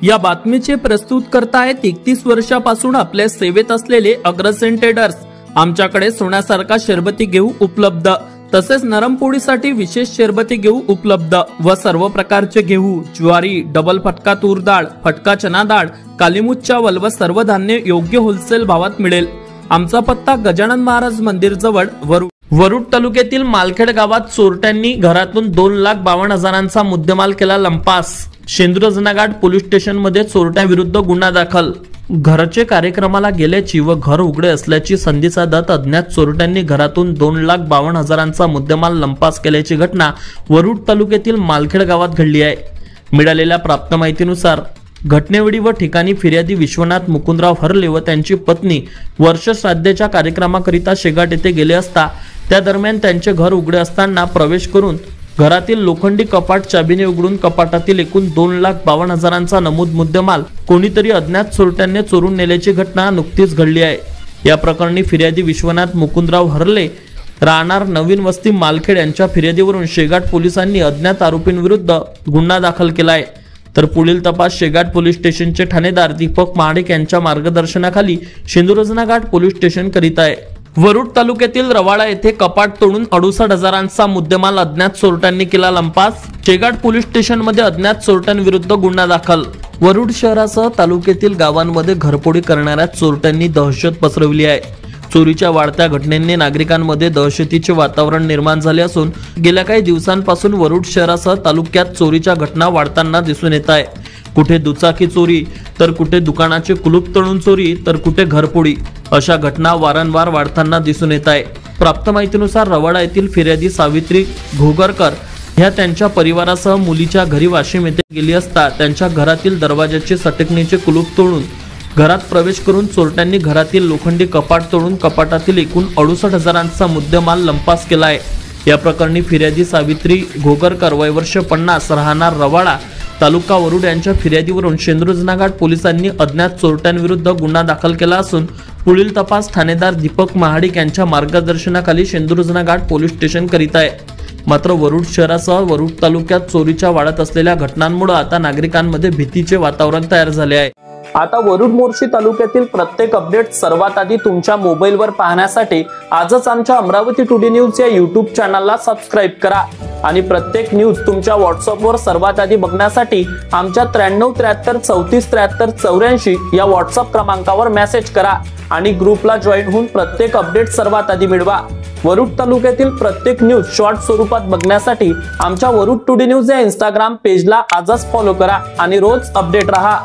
या बातमीचे प्रस्तुत करतायत 31 वर्षापासून आपल्या सेवेत असलेले अग्रसेन ट्रेडर्स। आमच्याकडे सोन्यासारखा शरबती घेऊ उपलब्ध, तसेच नरम पोळीसाठी विशेष शरबती घेऊ उपलब्ध व सर्व प्रकारचे घेऊ, ज्वारी, डबल फटका तूर डाळ, फटका चना डाळ, कालीमुछ चावल व सर्व धान्य योग्य होलसेल भावात मिळेल। आमचा पत्ता गजानन महाराज मंदिर जवळ वरुड तालुक्यातील मालखेड गावात चोरट्यांनी घरातून 2,52,000चा मुद्देमाल केला लंपास। शेंदुरजना घाट पोलीस स्टेशन मध्ये चोरट्यांविरुद्ध गुन्हा दाखल। घरचे कार्यक्रमाला गेल्याची व घर उघडे असल्याची संधी साधत अज्ञात चोरट्यांनी घरातून 2,52,000चा मुद्देमाल लंपास केल्याची घटना वरुड तालुक्यातील मालखेड गावात घडली आहे। मिळालेल्या प्राप्त माहितीनुसार घटनेवेळी व ठिकाणी फिर्यादी विश्वनाथ मुकुंदराव हरले व त्यांची पत्नी वर्ष श्राद्धेच्या कार्यक्रमाकरिता शेगाट येथे गेले असता त्या दरम्यान त्यांचे घर उघडे असताना प्रवेश करून घरातील लोखंडी कपाट चाबीने उघडून कपाटातील एकूण 2,52,000चा नमूद मुद्देमाल कोणीतरी अज्ञात चोरट्यांनी चोरून नेल्याची घटना नुकतीच घडली आहे। या प्रकरणी फिर्यादी विश्वनाथ मुकुंदराव हरले राहणार नवीन वस्ती मालखेड यांच्या फिर्यादीवरून शेगाट पोलिसांनी अज्ञात आरोपींविरुद्ध गुन्हा दाखल केला आहे। तर पुढील तपास शेगाट पोलीस स्टेशनचे ठाणेदार दीपक महाडिक यांच्या मार्गदर्शनाखाली शेंदुरजना घाट पोलीस स्टेशन करीत आहे। वरुड तालुक्यातील रवाडा येथे कपाट तोडून 68,000चा मुद्देमाल अज्ञात चोरट्यांनी केला लंपास। शेगाट पोलीस स्टेशन मध्ये अज्ञात चोरट्यांविरुद्ध गुन्हा दाखल। वरुड शहरासह तालुक्यातील गावांमध्ये घरफोडी करणाऱ्या चोरट्यांनी दहशत पसरवली आहे। चोरीच्या वाढत्या घटनेने नागरिकांमध्ये दहशतीचे वातावरण निर्माण झाले असून गेल्या काही दिवसांपासून वरुड शहरासह तालुक्यात चोरीच्या घटना वाढताना दिसून येत आहे। कुठे दुचाकी चोरी, तर कुठे दुकानाचे कुलूप तोडून चोरी, तर कुठे घरफोडी अशा घटना वारंवार वाढताना दिसून येत आहे। प्राप्त माहितीनुसार रवाडा येथील फिर्यादी सावित्री घोगरकर ह्या त्यांच्या परिवारासह मुलीच्या घरी वाशिम येथे गेली असता त्यांच्या घरातील दरवाजाचे सटकणीचे कुलूप तोडून घरात प्रवेश करून चोरट्यांनी घरातील लोखंडी कपाट तोडून कपाटातील एकूण 68,000चा मुद्देमाल लंपास केला आहे। या प्रकरणी फिर्यादी सावित्री घोगरकर वय वर्ष 50 राहणार रवाडा तालुका वरुड यांच्या फिर्यादीवरून शेंदुरजना घाट पोलिसांनी अज्ञात चोरट्यांविरुद्ध गुन्हा दाखल केला असून पुढील तपास ठाणेदार दीपक महाडिक यांच्या मार्गदर्शनाखाली शेंदुरजना घाट पोलीस स्टेशन करीत आहे। मात्र वरुड शहरासह वरुड तालुक्यात चोरीच्या वाढत असलेल्या घटनांमुळे आता नागरिकांमध्ये भीतीचे वातावरण तयार झाले आहे। आता वरुड मोर्शी तालुक्यातील प्रत्येक अपडेट सर्वात आधी तुमच्या मोबाईलवर पाहण्यासाठी आजच आमच्या अमरावती टुडे न्यूज या YouTube चॅनलला सबस्क्राइब करा आणि प्रत्येक न्यूज तुमच्या व्हॉट्सअपवर सर्वात आधी बघण्यासाठी आमच्या 9373343384 या व्हॉट्सअप क्रमांकावर मेसेज करा आणि ग्रुपला जॉईन होऊन प्रत्येक अपडेट सर्वात आधी मिळवा। वरुड तालुक्यातील प्रत्येक न्यूज शॉर्ट स्वरूपात बघण्यासाठी आमच्या वरुड टुडे न्यूज या Instagram पेजला आजच फॉलो करा आणि रोज अपडेट रहा।